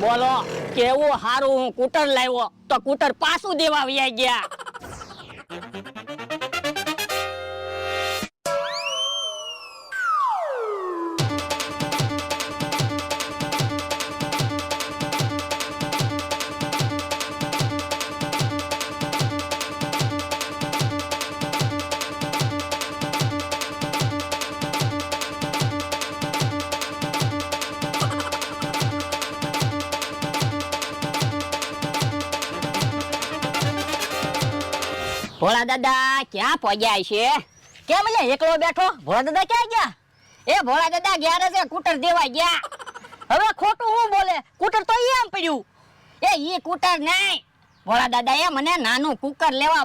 બોલો કેવું હારું હું કૂટર લાવ્યો તો કૂટર પાછું દેવા વયા ગયા. ભોળા દાદા ક્યાં પહોંચ્યા છે? કેમ લે એકલો બેઠો? ભોળા દાદા ક્યાં ગયા? એ ભોળા દાદા ગયા છે કૂટર દેવા ગયા. હવે ખોટું હું બોલે? કૂટર તો એમ પડ્યું. એ ઈ કૂટર નહીં, ભોળા દાદા એ મને નાનું કુકર લેવા